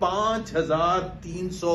5,300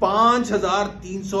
5,300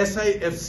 SIFC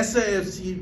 SIFC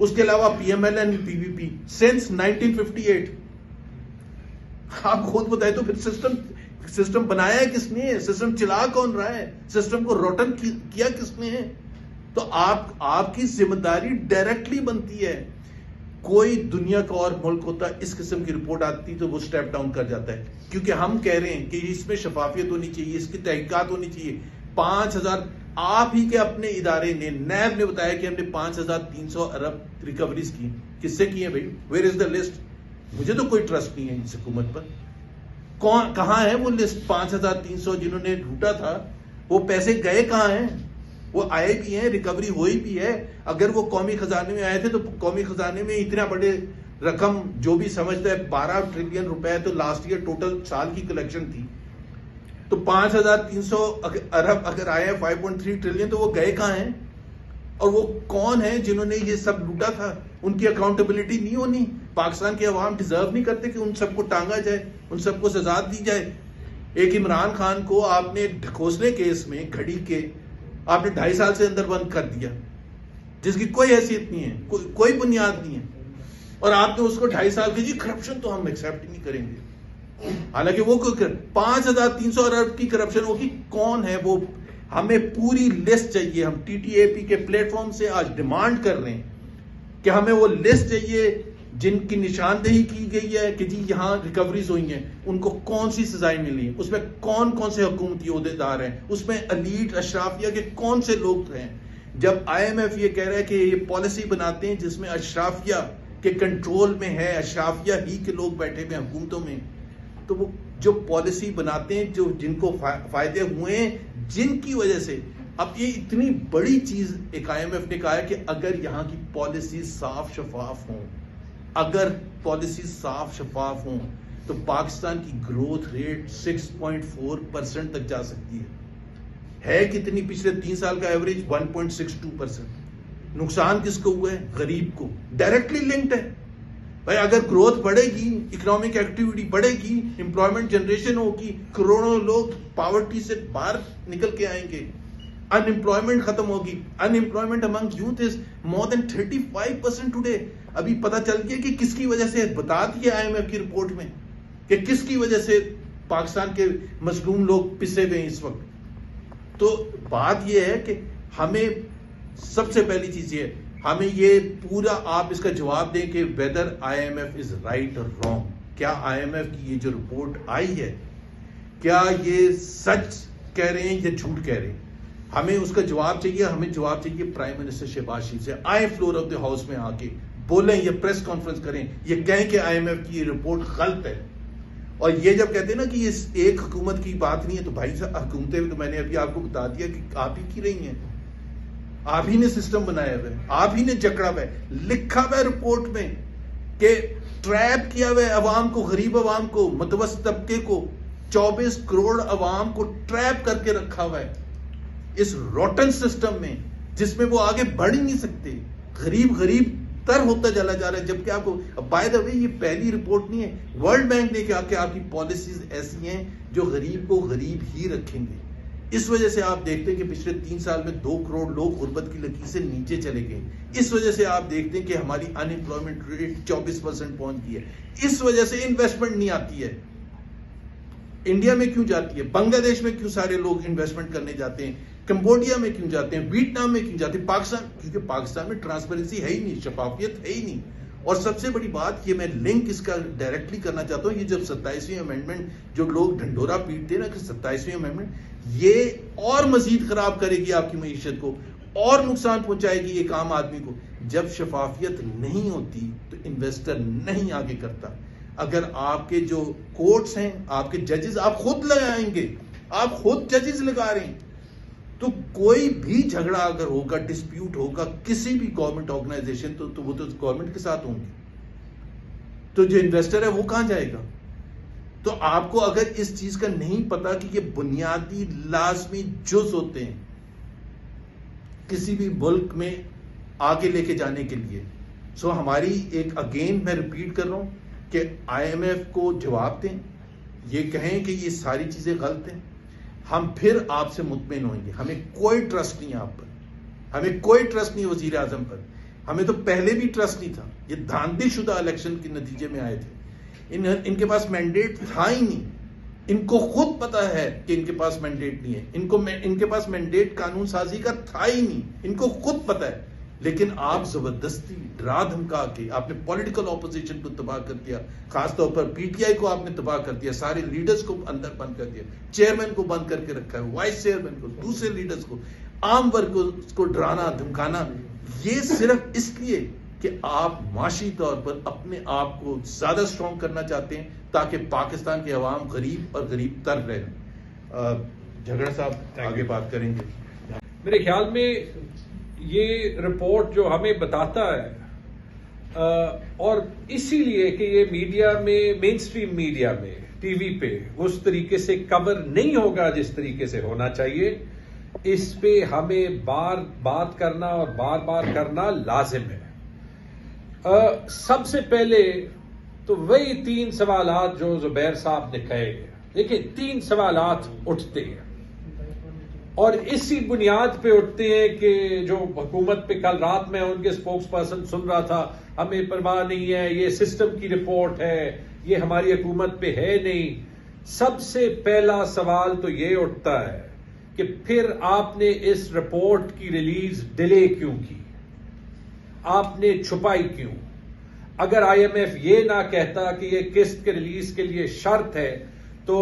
اس کے علاوہ P M L N P V P since 1958. آپ خود بتائیں تو پھر سسٹم بنایا ہے کس نے؟ سسٹم چلا کون رہا ہے؟ سسٹم کو روٹن کیا کس نے ہے؟ تو آپ کی ذمہ داری ڈائریکٹلی بنتی ہے. کوئی دنیا کا اور ملک ہوتا اس قسم کی رپورٹ آتی تو وہ سٹیپ ڈاؤن کر جاتا ہے، کیونکہ ہم کہہ رہے ہیں کہ اس میں شفافیت ہونی چاہیے، اس کی تحقیقات ہونی چاہیے. 5,000 آپ ہی کے اپنے ادارے نے، نیب نے بتایا کہ ہم نے 5,300 ارب ریکوریز کی. کس سے کی ہیں بھائی؟ Where is the list? مجھے تو کوئی ٹرسٹ نہیں ہے اس حکومت پر. کہاں ہے وہ لسٹ؟ 5,300 جنہوں نے لوٹا تھا، وہ پیسے گئے کہاں ہیں؟ وہ آئے بھی ہیں، ریکوری ہوئی بھی ہے. اگر وہ قومی خزانے میں آئے تھے تو قومی خزانے میں اتنا بڑے رقم جو بھی سمجھتا ہے 12 ٹریلین روپے تو لاسٹ ایئر ٹوٹل سال کی کلیکشن تھی. تو 5,300 ارب اگر آئے ہیں 5.3 ٹریلین تو وہ گئے کہاں ہیں؟ اور وہ کون ہیں جنہوں نے یہ سب لوٹا تھا؟ ان کی اکاؤنٹیبلٹی نہیں ہونی؟ پاکستان کے عوام ڈیزرو نہیں کرتے کہ ان سب کو ٹانگا جائے، ان سب کو سزا دی جائے؟ ایک عمران خان کو آپ نے ڈھکوسلے کیس میں گھڑی کے آپ نے 2.5 سال سے اندر بند کر دیا، جس کی کوئی حیثیت نہیں ہے، کوئی بنیاد نہیں ہے. اور آپ نے اس کو 2.5 سال کی جی کرپشن تو ہم ایکسیپٹ نہیں کریں گے. حالانکہ وہ 5,300 ارب کی کرپشن ہوگی. کون ہے وہ؟ ہمیں پوری لسٹ چاہیے. ہم ٹی ٹی اے پی کے پلیٹ فارم سے آج ڈیمانڈ کر رہے ہیں کہ ہمیں وہ لسٹ چاہیے جن کی نشاندہی کی گئی ہے کہ جی یہاں ریکوریز ہوئی ہیں، ان کو کون سی سزائیں ملی ہیں، اس میں کون کون سے حکومتی عہدیدار ہیں، اس میں ایلیٹ اشرافیہ کے کون سے لوگ ہیں. جب آئی ایم ایف یہ کہہ رہا ہے کہ یہ پالیسی بناتے ہیں جس میں اشرافیہ کے کنٹرول میں ہے، اشرافیہ ہی کے لوگ بیٹھے ہوئے حکومتوں میں، تو وہ جو پالیسی بناتے ہیں جو جن کو فائدے ہوئے ہیں، جن کی وجہ سے اب یہ اتنی بڑی چیز ایک آئی ایم ایف نے کہا ہے کہ اگر یہاں کی پالیسی صاف شفاف ہوں، اگر پالیسی صاف شفاف ہوں تو پاکستان کی گروتھ ریٹ 6.4% تک جا سکتی ہے کتنی؟ پچھلے 3 سال کا ایوریج 1.62%. نقصان کس کو ہوا ہے؟ غریب کو. ڈائریکٹلی لنکڈ ہے بھائی. اگر گروتھ بڑھے گی، اکنامک ایکٹیویٹی بڑھے گی، امپلائمنٹ جنریشن ہوگی، کروڑوں لوگ پاورٹی سے باہر نکل کے آئیں گے، ان امپلائمنٹ ختم ہوگی. Unemployment among youth is more than 35% today. ابھی پتا چل گیا کہ کس کی وجہ سے، بتا دیا آئی ایم ایف کی رپورٹ میں کہ کس کی وجہ سے پاکستان کے مظلوم لوگ پسے ہوئے ہیں اس وقت. تو بات یہ ہے کہ ہمیں سب سے پہلی چیز یہ ہے، ہمیں یہ پورا آپ اس کا جواب دیں کہ whether I M F is right اور رانگ. کیا آئی ایم ایف کی یہ جو رپورٹ آئی ہے کیا یہ سچ کہہ رہے ہیں یا جھوٹ کہہ رہے ہیں؟ ہمیں اس کا جواب چاہیے. ہمیں جواب چاہیے پرائم منسٹر شہباز شریف سے. آئیں فلور آف دی ہاؤس میں آ کے بولیں یا پریس کانفرنس کریں، یہ کہیں کہ آئی ایم ایف کی یہ رپورٹ غلط ہے. اور یہ جب کہتے ہیں نا کہ یہ ایک حکومت کی بات نہیں ہے، تو بھائی صاحب حکومتیں تو میں نے ابھی آپ کو بتا دیا کہ آپ ہی کی رہی ہیں. آپ ہی نے سسٹم بنایا ہوا ہے، آپ ہی نے جکڑا ہوا ہے. لکھا ہوا ہے رپورٹ میں کہ ٹریپ کیا ہوا ہے عوام کو، غریب عوام کو، متوسط طبقے کو، 24 کروڑ عوام کو ٹریپ کر کے رکھا ہوا ہے اس روٹن سسٹم میں، جس میں وہ آگے بڑھ ہی نہیں سکتے. غریب تر ہوتا چلا جا رہا ہے. جبکہ آپ کو بائی دا وے یہ پہلی رپورٹ نہیں ہے. ورلڈ بینک نے کہا کہ آپ کی پالیسیز ایسی ہیں جو غریب کو غریب ہی رکھیں گے. اس وجہ سے آپ دیکھتے ہیں کہ پچھلے 3 سال میں 2 کروڑ لوگ غربت کی لکیر سے نیچے چلے گئے. اس وجہ سے آپ دیکھتے ہیں کہ ہماری ان امپلائمنٹ ریٹ 24% پہنچ گئی ہے. اس وجہ سے انویسٹمنٹ نہیں آتی ہے. انڈیا میں کیوں جاتی ہے؟ بنگلہ دیش میں کیوں سارے لوگ انویسٹمنٹ کرنے جاتے ہیں؟ کمبوڈیا میں کیوں جاتے ہیں؟ ویتنام میں کیوں جاتے ہیں؟ پاکستان، کیونکہ پاکستان میں ٹرانسپیرنسی ہے ہی نہیں، شفافیت ہے ہی نہیں. اور سب سے بڑی بات یہ میں لنک اس کا ڈائریکٹلی کرنا چاہتا ہوں، یہ جب 27ویں امینڈمنٹ جو لوگ ڈھنڈورا پیٹتے ہیں نا کہ 27ویں امینڈمنٹ یہ اور مزید خراب کرے گی آپ کی معیشت کو، اور نقصان پہنچائے گی ایک عام آدمی کو. جب شفافیت نہیں ہوتی تو انویسٹر نہیں آگے کرتا. اگر آپ کے جو کورٹس ہیں، آپ کے ججز آپ خود لگائیں گے، آپ خود ججز لگا رہے ہیں، تو کوئی بھی جھگڑا اگر ہوگا، ڈسپیوٹ ہوگا کسی بھی گورنمنٹ آرگنائزیشن تو وہ تو گورنمنٹ کے ساتھ ہوں گے. تو جو انویسٹر ہے وہ کہاں جائے گا؟ تو آپ کو اگر اس چیز کا نہیں پتا کہ یہ بنیادی لازمی جز ہوتے ہیں کسی بھی ملک میں آگے لے کے جانے کے لیے. سو ہماری ایک اگین میں ریپیٹ کر رہا ہوں کہ آئی ایم ایف کو جواب دیں، یہ کہیں کہ یہ ساری چیزیں غلط ہیں. ہم پھر آپ سے مطمئن ہوئیں گے. ہمیں کوئی ٹرسٹ نہیں ہے آپ پر، ہمیں کوئی ٹرسٹ نہیں وزیر اعظم پر. ہمیں تو پہلے بھی ٹرسٹ نہیں تھا. یہ دھاندلی شدہ الیکشن کے نتیجے میں آئے تھے. ان کے پاس مینڈیٹ تھا ہی نہیں. ان کو خود پتا ہے کہ ان کے پاس مینڈیٹ نہیں ہے. ان کے پاس مینڈیٹ قانون سازی کا تھا ہی نہیں. ان کو خود پتا ہے. لیکن آپ زبردستی ڈرا دھمکا کے آپ نے پولیٹیکل اپوزیشن کو تباہ کر دیا. خاص طور پر پی ٹی آئی کو آپ نے تباہ کر دیا. سارے لیڈرز کو اندر بند کر دیا. چیئرمین کو بند کر کے رکھا ہے, وائس چیئرمین کو, دوسرے لیڈرز کو, عام ورگ کو ڈرانا دھمکانا. یہ صرف اس لیے کہ آپ معاشی طور پر اپنے آپ کو زیادہ اسٹرانگ کرنا چاہتے ہیں تاکہ پاکستان کے عوام غریب اور غریب تر رہیں. جھگڑا صاحب آگے بات کریں گے. میرے خیال میں یہ رپورٹ جو ہمیں بتاتا ہے اور اسی لیے کہ یہ میڈیا میں, مین سٹریم میڈیا میں, ٹی وی پہ اس طریقے سے کور نہیں ہوگا جس طریقے سے ہونا چاہیے, اس پہ ہمیں بات کرنا اور بار بار کرنا لازم ہے. سب سے پہلے تو وہی 3 سوالات جو زبیر صاحب نے کہے گے. دیکھیں 3 سوالات اٹھتے ہیں اور اسی بنیاد پہ اٹھتے ہیں کہ جو حکومت پہ کل رات میں ان کے سپوکس پرسن سن رہا تھا, ہمیں پرواہ نہیں ہے, یہ سسٹم کی رپورٹ ہے, یہ ہماری حکومت پہ ہے نہیں. سب سے پہلا سوال تو یہ اٹھتا ہے کہ پھر آپ نے اس رپورٹ کی ریلیز ڈیلے کیوں کی, آپ نے چھپائی کیوں؟ اگر آئی ایم ایف یہ نہ کہتا کہ یہ قسط کے ریلیز کے لیے شرط ہے تو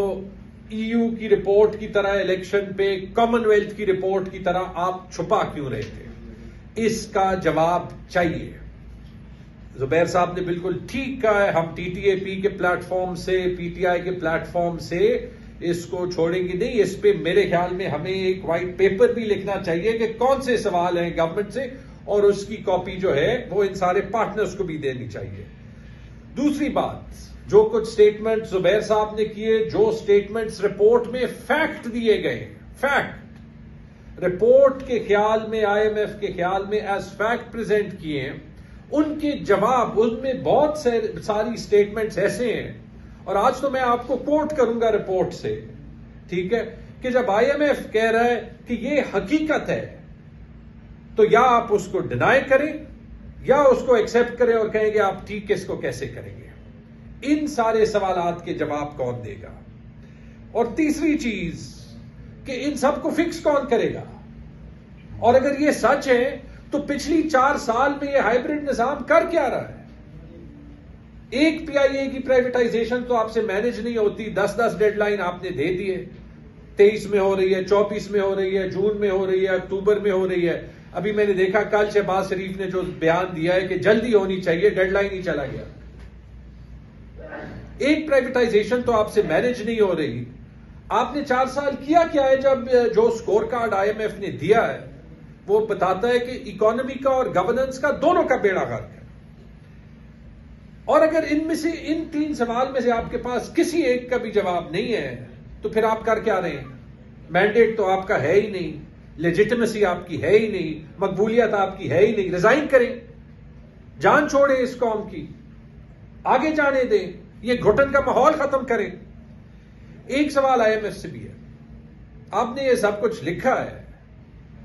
ای یو کی رپورٹ کی طرح الیکشن پہ کامن ویلتھ کی رپورٹ کی طرح آپ چھپا کیوں رہے تھے؟ اس کا جواب چاہیے. زبیر صاحب نے بالکل ٹھیک کہا ہے, ہم ٹی ٹی اے پی کے پلیٹ فارم سے, پی ٹی آئی کے پلیٹ فارم سے اس کو چھوڑیں گے نہیں. اس پہ میرے خیال میں ہمیں ایک وائٹ پیپر بھی لکھنا چاہیے کہ کون سے سوال ہیں گورنمنٹ سے, اور اس کی کاپی جو ہے وہ ان سارے پارٹنرز کو بھی دینی چاہیے. دوسری بات, جو کچھ سٹیٹمنٹ زبیر صاحب نے کیے, جو سٹیٹمنٹس رپورٹ میں فیکٹ دیے گئے, فیکٹ رپورٹ کے خیال میں, آئی ایم ایف کے خیال میں ایز فیکٹ پریزنٹ کیے ہیں, ان کے جواب, ان میں بہت ساری سٹیٹمنٹس ایسے ہیں, اور آج تو میں آپ کو کوٹ کروں گا رپورٹ سے, ٹھیک ہے, کہ جب آئی ایم ایف کہہ رہا ہے کہ یہ حقیقت ہے تو یا آپ اس کو ڈینائی کریں یا اس کو ایکسپٹ کریں اور کہیں گے آپ ٹھیک اس کو کیسے کریں گے. ان سارے سوالات کے جواب کون دے گا؟ اور تیسری چیز کہ ان سب کو فکس کون کرے گا؟ اور اگر یہ سچ ہے تو پچھلی 4 سال میں یہ ہائیبرڈ نظام کر کیا رہا ہے؟ ایک پی آئی اے کی پرائیویٹائزیشن تو آپ سے مینج نہیں ہوتی. 10 ڈیڈ لائن آپ نے دے دیے, 23 میں ہو رہی ہے, 24 میں ہو رہی ہے, جون میں ہو رہی ہے, اکتوبر میں ہو رہی ہے. ابھی میں نے دیکھا کل شہباز شریف نے جو بیان دیا ہے کہ جلدی ہونی چاہیے, ڈیڈ لائن ہی چلا گیا. ایک پرائیویٹائزیشن تو آپ سے مینج نہیں ہو رہی. آپ نے 4 سال کیا کیا ہے؟ جب جو score card I M F نے دیا ہے وہ بتاتا ہے کہ اکانومی کا اور گورننس کا دونوں کا بیڑا غرق ہے. اور اگر ان میں سے, ان 3 سوال میں سے آپ کے پاس کسی ایک کا بھی جواب نہیں ہے تو پھر آپ کر کیا رہے ہیں؟ مینڈیٹ تو آپ کا ہے ہی نہیں, لیجیٹمیسی آپ کی ہے ہی نہیں, مقبولیت آپ کی ہے ہی نہیں. ریزائن کریں, جان چھوڑیں اس قوم کی, آگے جانے دیں, یہ گھٹن کا ماحول ختم کریں. ایک سوال آئی ایم ایف سے بھی ہے, آپ نے یہ سب کچھ لکھا ہے.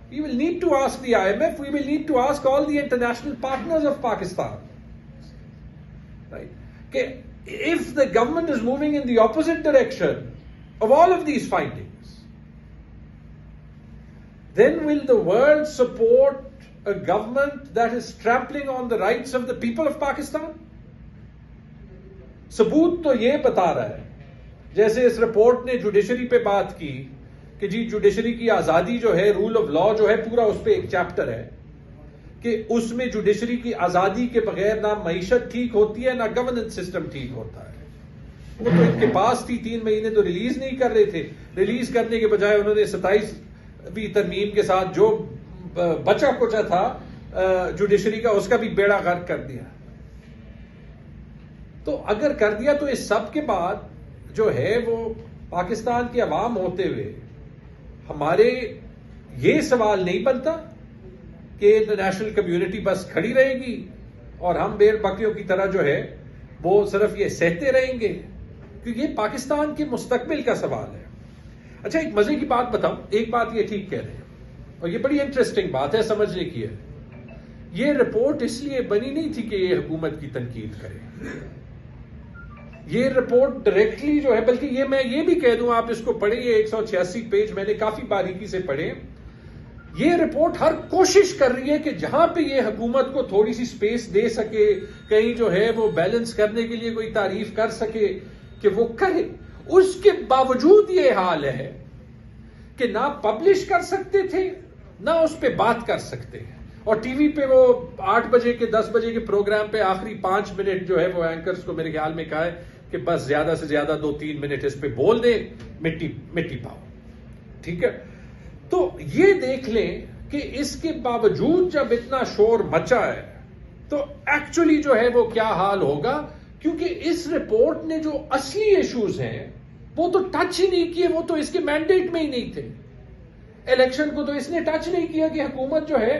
We will need to ask the IMF, we will need to ask all the international partners of Pakistan. Right? Okay, if the government is moving in the opposite direction of all of these findings, then will the world support a government that is trampling on the rights of the people of Pakistan? ثبوت تو یہ بتا رہا ہے, جیسے اس report نے judiciary پہ بات کی کہ جی جوڈیشری کی آزادی جو ہے, رول آف لا جو ہے, پورا اس پہ ایک چیپٹر ہے کہ اس میں جوڈیشری کی آزادی کے بغیر نہ معیشت ٹھیک ہوتی ہے نہ گورننس سسٹم ٹھیک ہوتا ہے. وہ تو ان کے پاس تھی, 3 مہینے تو ریلیز نہیں کر رہے تھے. ریلیز کرنے کے بجائے انہوں نے 27ویں ترمیم کے ساتھ جو بچا کچا تھا جوڈیشری کا, اس کا بھی بیڑا غرق کر دیا. تو اگر کر دیا تو اس سب کے بعد جو ہے وہ پاکستان کے عوام ہوتے ہوئے ہمارے یہ سوال نہیں بنتا کہ انٹرنیشنل کمیونٹی بس کھڑی رہے گی اور ہم بیر بکریوں کی طرح جو ہے وہ صرف یہ سہتے رہیں گے, کیونکہ یہ پاکستان کے مستقبل کا سوال ہے. اچھا ایک مزے کی بات بتاؤں, ایک بات یہ ٹھیک کہہ رہے ہیں اور یہ بڑی انٹرسٹنگ بات ہے, سمجھنے کی ہے. یہ رپورٹ اس لیے بنی نہیں تھی کہ یہ حکومت کی تنقید کرے. یہ رپورٹ ڈائریکٹلی جو ہے، بلکہ میں یہ بھی کہہ دوں، آپ اس کو پڑھیں، یہ 186 پیج میں نے کافی باریکی سے پڑھے. یہ رپورٹ ہر کوشش کر رہی ہے کہ جہاں پہ یہ حکومت کو تھوڑی سی سپیس دے سکے، کہیں جو ہے وہ بیلنس کرنے کے لیے کوئی تعریف کر سکے کہ وہ کرے. اس کے باوجود یہ حال ہے کہ نہ پبلش کر سکتے تھے، نہ اس پہ بات کر سکتے ہیں. اور ٹی وی پہ وہ 8 بجے کے 10 بجے کے پروگرام پہ آخری 5 منٹ جو ہے وہ اینکرز کو میرے خیال میں کہا ہے کہ بس زیادہ سے زیادہ 2-3 منٹ اس پہ بول دیں، مٹی پاؤ. ٹھیک ہے، تو یہ دیکھ لیں کہ اس کے باوجود جب اتنا شور مچا ہے تو ایکچولی جو ہے وہ کیا حال ہوگا. کیونکہ اس رپورٹ نے جو اصلی ایشوز ہیں وہ تو ٹچ ہی نہیں کیے، وہ تو اس کے مینڈیٹ میں ہی نہیں تھے. الیکشن کو تو اس نے ٹچ نہیں کیا کہ حکومت جو ہے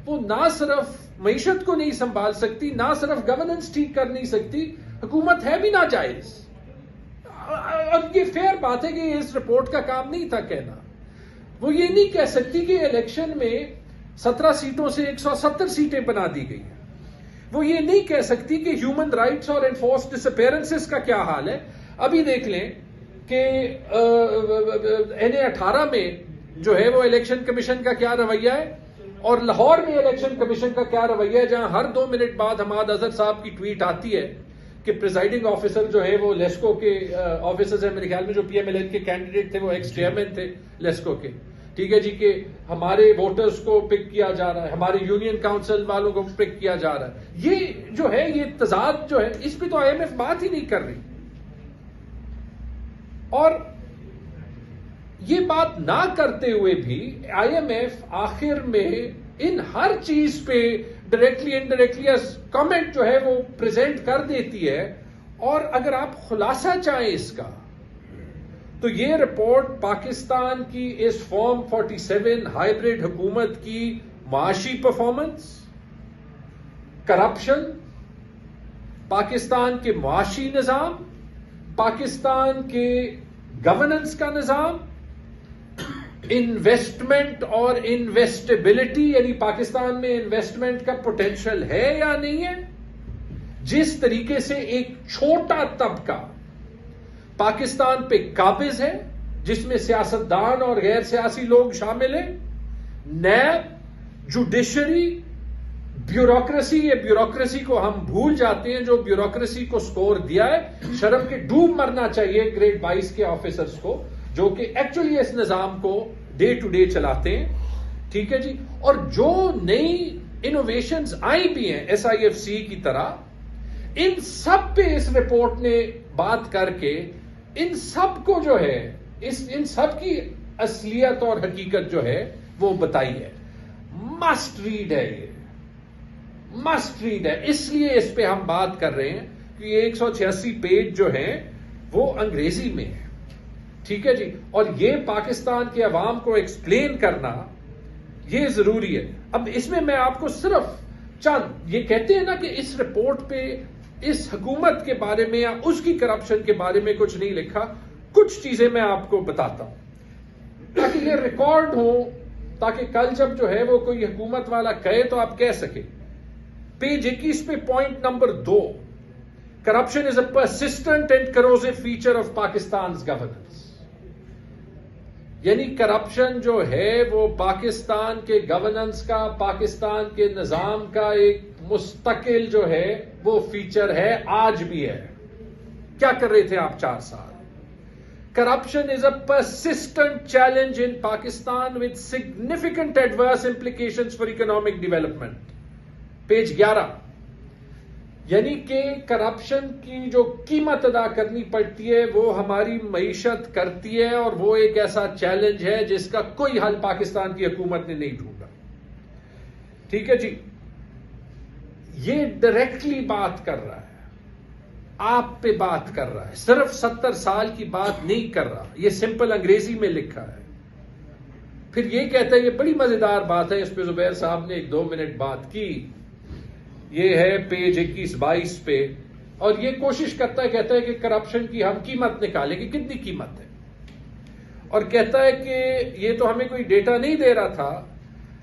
وہ نہ صرف معیشت کو نہیں سنبھال سکتی، نہ صرف گورننس ٹھیک کر نہیں سکتی، حکومت ہے بھی ناجائز. اب یہ فیئر بات ہے کہ اس رپورٹ کا کام نہیں تھا کہنا. وہ یہ نہیں کہہ سکتی کہ الیکشن میں 17 سیٹوں سے 170 سیٹیں بنا دی گئی ہیں. وہ یہ نہیں کہہ سکتی کہ ہیومن رائٹس اور انفورس ڈس اپیرنسز کا کیا حال ہے. ابھی دیکھ لیں کہ NA-18 میں جو ہے وہ الیکشن کمیشن کا کیا رویہ ہے، اور لاہور میں الیکشن کمیشن کا کیا رویہ ہے، جہاں ہر 2 منٹ بعد حماد اظہر صاحب کی ٹویٹ آتی ہے کہ پریزائڈنگ آفیسر جو ہے وہ لیسکو کے آفیسرز ہیں، میرے خیال میں جو PMLN کے کینڈیڈیٹ تھے وہ ایکس چیئرمین تھے لیسکو کے. ٹھیک ہے جی، کہ ہمارے ووٹرز کو پک کیا جا رہا ہے، ہمارے یونین کاؤنسل والوں کو پک کیا جا رہا ہے. یہ جو ہے یہ تضاد جو ہے اس پہ تو IMF بات ہی نہیں کر رہی. اور یہ بات نہ کرتے ہوئے بھی IMF آخر میں ان ہر چیز پہ ڈائریکٹلی انڈائریکٹلی کامنٹ جو ہے وہ پریزنٹ کر دیتی ہے. اور اگر آپ خلاصہ چاہیں اس کا تو یہ رپورٹ پاکستان کی اس فارم 47 ہائیبریڈ حکومت کی معاشی پرفارمنس، کرپشن، پاکستان کے معاشی نظام، پاکستان کے گورننس کا نظام، انویسٹمنٹ اور انویسٹیبلٹی، یعنی پاکستان میں انویسٹمنٹ کا پوٹینشل ہے یا نہیں ہے، جس طریقے سے ایک چھوٹا طبقہ پاکستان پہ قابض ہے، جس میں سیاستدان اور غیر سیاسی لوگ شامل ہیں، نیب، جوڈیشری، بیوروکریسی. یہ بیوروکریسی کو ہم بھول جاتے ہیں، جو بیوروکریسی کو سکور دیا ہے. شرم کے ڈوب مرنا چاہیے گریڈ 22 کے آفیسرز کو جو کہ ایکچولی اس نظام کو ڈے ٹو ڈے چلاتے ہیں. ٹھیک ہے جی. اور جو نئی انوویشنز آئی بھی ہیں SIFC کی طرح، ان سب پہ اس رپورٹ نے بات کر کے ان سب کو جو ہے ان سب کی اصلیت اور حقیقت جو ہے وہ بتائی ہے. مسٹ ریڈ ہے، یہ مسٹ ریڈ ہے. اس لیے اس پہ ہم بات کر رہے ہیں کہ یہ 186 پیج جو ہیں وہ انگریزی میں ہے. ٹھیک ہے جی. اور یہ پاکستان کے عوام کو ایکسپلین کرنا یہ ضروری ہے. اب اس میں میں آپ کو صرف چند، یہ کہتے ہیں نا کہ اس رپورٹ پہ اس حکومت کے بارے میں یا اس کی کرپشن کے بارے میں کچھ نہیں لکھا. کچھ چیزیں میں آپ کو بتاتا ہوں تاکہ یہ ریکارڈ ہو، تاکہ کل جب جو ہے وہ کوئی حکومت والا کہے تو آپ کہہ سکیں. پیج 21 پہ point number 2، corruption is a persistent and corrosive feature of Pakistan's governance. یعنی کرپشن جو ہے وہ پاکستان کے گورننس کا، پاکستان کے نظام کا ایک مستقل جو ہے وہ فیچر ہے، آج بھی ہے. کیا کر رہے تھے آپ 4 سال؟ Corruption is a persistent challenge in Pakistan with significant adverse implications for economic development. Page 11. یعنی کہ کرپشن کی جو قیمت ادا کرنی پڑتی ہے وہ ہماری معیشت کرتی ہے، اور وہ ایک ایسا چیلنج ہے جس کا کوئی حل پاکستان کی حکومت نے نہیں ڈھونڈا. ٹھیک ہے جی. یہ ڈائریکٹلی بات کر رہا ہے، آپ پہ بات کر رہا ہے، صرف 70 سال کی بات نہیں کر رہا. یہ سمپل انگریزی میں لکھا ہے. پھر یہ کہتا ہے، یہ بڑی مزیدار بات ہے، اس پہ زبیر صاحب نے 1-2 منٹ بات کی. یہ ہے پیج 21-22 پہ، اور یہ کوشش کرتا ہے، کہتا ہے کہ کرپشن کی ہم قیمت نکالیں کہ کتنی قیمت ہے. اور کہتا ہے کہ یہ تو ہمیں کوئی ڈیٹا نہیں دے رہا تھا،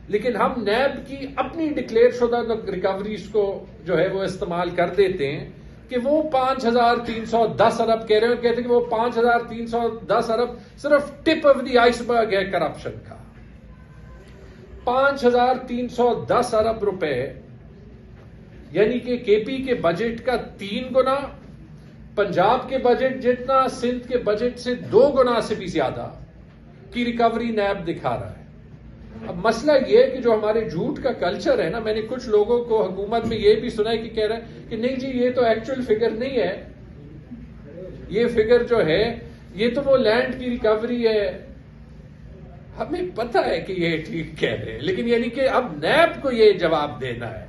لیکن ہم نیب کی اپنی ڈکلیئر شدہ ریکوریز کو جو ہے وہ استعمال کر دیتے ہیں کہ وہ 5,310 ارب کہہ رہے ہیں، کہتے ہیں کہ وہ 5,310 ارب صرف ٹپ آف دی آئس برگ ہے کرپشن کا. 5,310 ارب روپے یعنی کہ کے پی کے بجٹ کا 3 گنا، پنجاب کے بجٹ جتنا، سندھ کے بجٹ سے 2 گنا سے بھی زیادہ کی ریکوری نیب دکھا رہا ہے. اب مسئلہ یہ ہے کہ جو ہمارے جھوٹ کا کلچر ہے نا، میں نے کچھ لوگوں کو حکومت میں یہ بھی سنا ہے کہ کہہ رہے ہیں کہ نہیں جی یہ تو ایکچوئل فگر نہیں ہے، یہ فگر جو ہے یہ تو وہ لینڈ کی ریکوری ہے. ہمیں پتہ ہے کہ یہ ٹھیک کہہ رہے ہیں، لیکن یعنی کہ اب نیب کو یہ جواب دینا ہے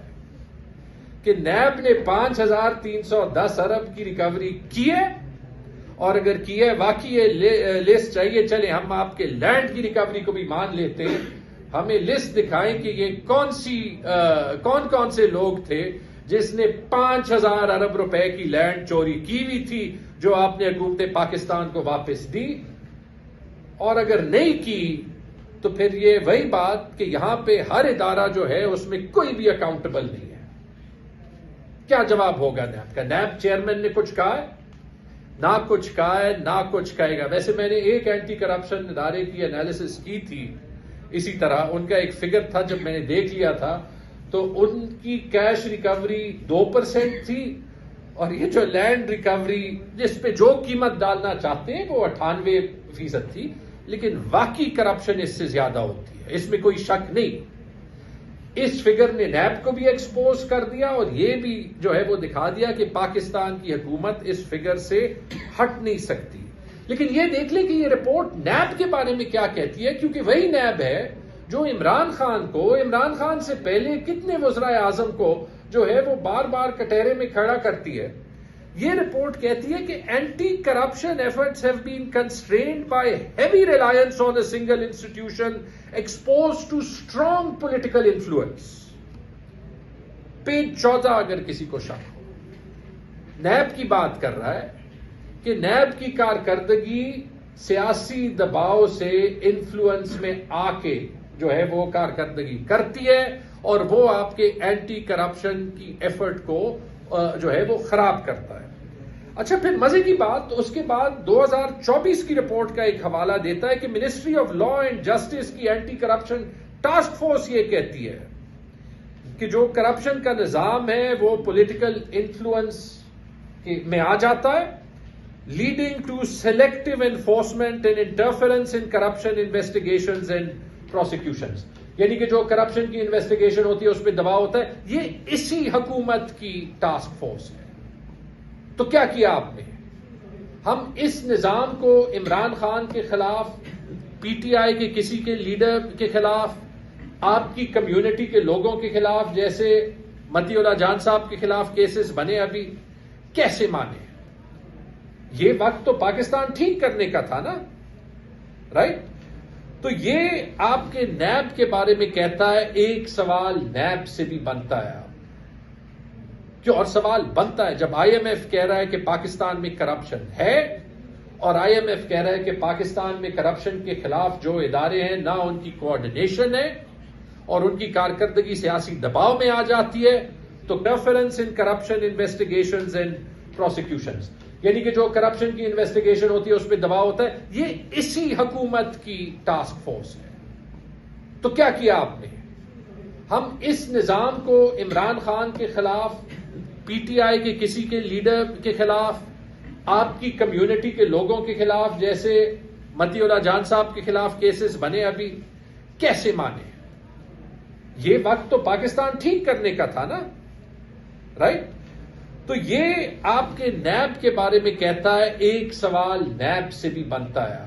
کہ نیب نے 5,310 ارب کی ریکوری کی ہے، اور اگر کی ہے واقعی یہ لسٹ چاہیے. چلیں ہم آپ کے لینڈ کی ریکوری کو بھی مان لیتے ہیں، ہمیں لسٹ دکھائیں کہ یہ کون کون سے لوگ تھے جس نے 5,000 ارب روپے کی لینڈ چوری کی ہوئی تھی جو آپ نے حکومت پاکستان کو واپس دی. اور اگر نہیں کی تو پھر یہ وہی بات کہ یہاں پہ ہر ادارہ جو ہے اس میں کوئی بھی اکاؤنٹیبل نہیں ہے. کیا جواب ہوگا نیب کا؟ نیب چیئرمین نے کچھ کہا ہے؟ نہ کچھ کہا ہے نہ کچھ کہے گا. ویسے میں نے ایک اینٹی کرپشن ادارے کی انالیسس کی تھی، اسی طرح ان کا ایک فگر تھا، جب میں نے دیکھ لیا تھا تو ان کی کیش ریکوری 2% تھی، اور یہ جو لینڈ ریکوری جس پہ جو قیمت ڈالنا چاہتے ہیں وہ 98% تھی، لیکن واقعی کرپشن اس سے زیادہ ہوتی ہے، اس میں کوئی شک نہیں. اس فگر نے نیب کو بھی ایکسپوز کر دیا اور یہ بھی جو ہے وہ دکھا دیا کہ پاکستان کی حکومت اس فگر سے ہٹ نہیں سکتی. لیکن یہ دیکھ لیں کہ یہ رپورٹ نیب کے بارے میں کیا کہتی ہے، کیونکہ وہی نیب ہے جو عمران خان سے پہلے کتنے وزرائے اعظم کو جو ہے وہ بار بار کٹہرے میں کھڑا کرتی ہے. یہ رپورٹ کہتی ہے کہ anti corruption efforts have been constrained by heavy reliance on a single institution exposed to strong political influence. Page 14 اگر کسی کو شک ہو، نیب کی بات کر رہا ہے کہ نیب کی کارکردگی سیاسی دباؤ سے انفلوئنس میں آ کے جو ہے وہ کارکردگی کرتی ہے، اور وہ آپ کے اینٹی کرپشن کی ایفرٹ کو جو ہے وہ خراب کرتا ہے. اچھا پھر مزے کی بات، اس کے بعد 2024 کی رپورٹ کا ایک حوالہ دیتا ہے کہ ministry of law and justice کی اینٹی کرپشن ٹاسک فورس یہ کہتی ہے کہ جو کرپشن کا نظام ہے وہ پولیٹیکل انفلوئنس میں آ جاتا ہے، leading to selective enforcement and interference in corruption investigations and prosecutions. یعنی کہ جو کرپشن کی انویسٹیگیشن ہوتی ہے اس پہ دباؤ ہوتا ہے. یہ اسی حکومت کی ٹاسک فورس ہے. تو کیا کیا آپ نے؟ ہم اس نظام کو عمران خان کے خلاف، پی ٹی آئی کے کسی کے لیڈر کے خلاف، آپ کی کمیونٹی کے لوگوں کے خلاف جیسے متی اللہ جان صاحب کے خلاف کیسز بنے ابھی، کیسے مانے؟ یہ وقت تو پاکستان ٹھیک کرنے کا تھا نا، رائٹ؟ تو یہ آپ کے نیب کے بارے میں کہتا ہے. ایک سوال نیب سے بھی بنتا ہے، کیوں؟ اور سوال بنتا ہے جب آئی ایم ایف کہہ رہا ہے کہ پاکستان میں کرپشن ہے، اور آئی ایم ایف کہہ رہا ہے کہ پاکستان میں کرپشن کے خلاف جو ادارے ہیں نہ ان کی کوآرڈینیشن ہے اور ان کی کارکردگی سیاسی دباؤ میں آ جاتی ہے. تو interference in corruption investigations and prosecutions, یعنی کہ جو کرپشن کی انویسٹیگیشن ہوتی ہے اس پہ دباؤ ہوتا ہے، یہ اسی حکومت کی ٹاسک فورس ہے. تو کیا کیا آپ نے؟ ہم اس نظام کو عمران خان کے خلاف، پی ٹی آئی کے کسی کے لیڈر کے خلاف، آپ کی کمیونٹی کے لوگوں کے خلاف جیسے متی اللہ جان صاحب کے خلاف کیسز بنے ابھی، کیسے مانے؟ یہ وقت تو پاکستان ٹھیک کرنے کا تھا نا، رائٹ؟ تو یہ آپ کے نیب کے بارے میں کہتا ہے. ایک سوال نیب سے بھی بنتا ہے،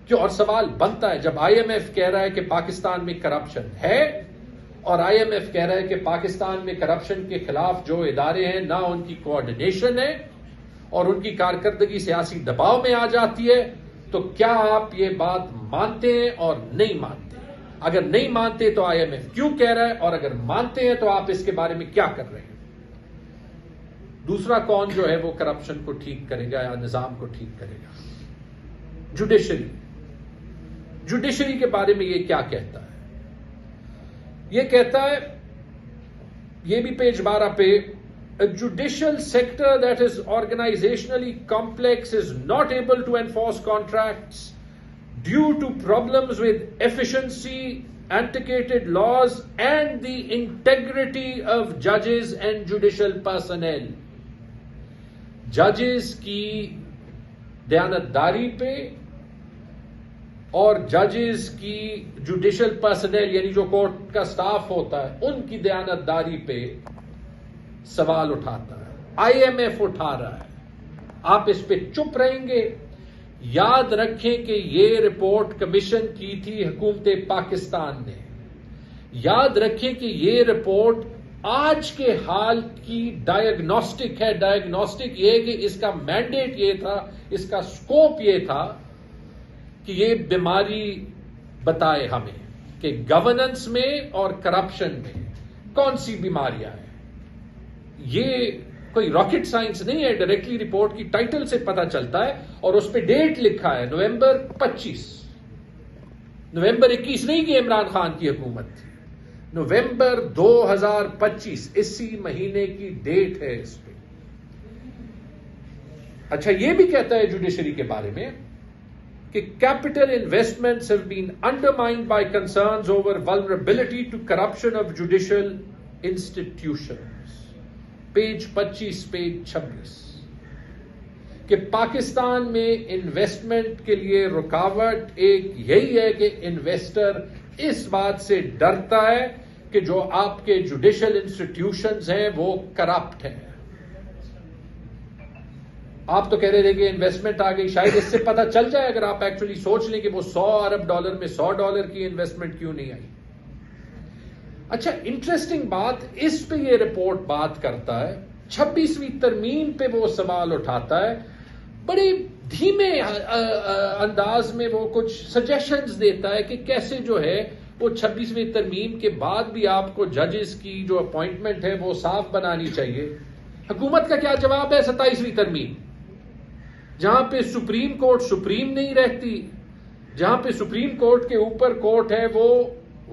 کیوں؟ اور سوال بنتا ہے جب آئی ایم ایف کہہ رہا ہے کہ پاکستان میں کرپشن ہے، اور آئی ایم ایف کہہ رہا ہے کہ پاکستان میں کرپشن کے خلاف جو ادارے ہیں نہ ان کی کوآرڈینیشن ہے اور ان کی کارکردگی سیاسی دباؤ میں آ جاتی ہے. تو کیا آپ یہ بات مانتے ہیں اور نہیں مانتے؟ اگر نہیں مانتے تو آئی ایم ایف کیوں کہہ رہا ہے، اور اگر مانتے ہیں تو آپ اس کے بارے میں کیا کر رہے ہیں؟ دوسرا کون جو ہے وہ کرپشن کو ٹھیک کرے گا یا نظام کو ٹھیک کرے گا؟ جوڈیشری کے بارے میں یہ کیا کہتا ہے؟ یہ کہتا ہے، یہ بھی پیج 12 پہ، a judicial sector that is organizationally complex is not able to enforce contracts due to problems with efficiency, antiquated laws and the integrity of judges and judicial personnel. ججز کی دیانتداری پہ اور ججز کی جوڈیشل پرسنل یعنی جو court کا staff ہوتا ہے ان کی دیانتداری پہ سوال اٹھاتا ہے. آئی ایم ایف اٹھا رہا ہے. آپ اس پہ چپ رہیں گے؟ یاد رکھیں کہ یہ رپورٹ کمیشن کی تھی حکومت پاکستان نے. یاد رکھیں کہ یہ رپورٹ آج کے حال کی ڈائگنوسٹک ہے. ڈائگنوسٹک یہ کہ اس کا مینڈیٹ یہ تھا، اس کا سکوپ یہ تھا کہ یہ بیماری بتائے ہمیں کہ گورننس میں اور کرپشن میں کون سی بیماریاں ہیں. یہ کوئی راکٹ سائنس نہیں ہے. ڈائریکٹلی رپورٹ کی ٹائٹل سے پتہ چلتا ہے اور اس پہ ڈیٹ لکھا ہے نومبر 25. نومبر 21 نہیں کہ عمران خان کی حکومت تھی، نومبر 2025 اسی مہینے کی ڈیٹ ہے اس پہ. اچھا یہ بھی کہتا ہے جوڈیشری کے بارے میں کہ capital investments have been undermined by concerns over vulnerability to corruption of judicial institutions. Page 25 page 26 کہ پاکستان میں انویسٹمنٹ کے لیے رکاوٹ ایک یہی ہے کہ انویسٹر اس بات سے ڈرتا ہے کہ جو آپ کے جوڈیشل انسٹیٹیوشنز ہیں وہ کرپٹ ہیں. آپ تو کہہ رہے تھے کہ انویسٹمنٹ آ گئی، شاید اس سے پتہ چل جائے اگر آپ ایکچولی سوچ لیں کہ وہ $100 ارب میں $100 کی انویسٹمنٹ کیوں نہیں آئی. اچھا انٹرسٹنگ بات، اس پہ یہ رپورٹ بات کرتا ہے، 26ویں ترمیم پہ وہ سوال اٹھاتا ہے، بڑے دھیمے انداز میں وہ کچھ سجیشنز دیتا ہے کہ کیسے جو ہے وہ 26ویں ترمیم کے بعد بھی آپ کو ججز کی جو اپوائنٹمنٹ ہے وہ صاف بنانی چاہیے. حکومت کا کیا جواب ہے؟ 27ویں ترمیم جہاں پہ سپریم کورٹ سپریم نہیں رہتی، جہاں پہ سپریم کورٹ کے اوپر کورٹ ہے وہ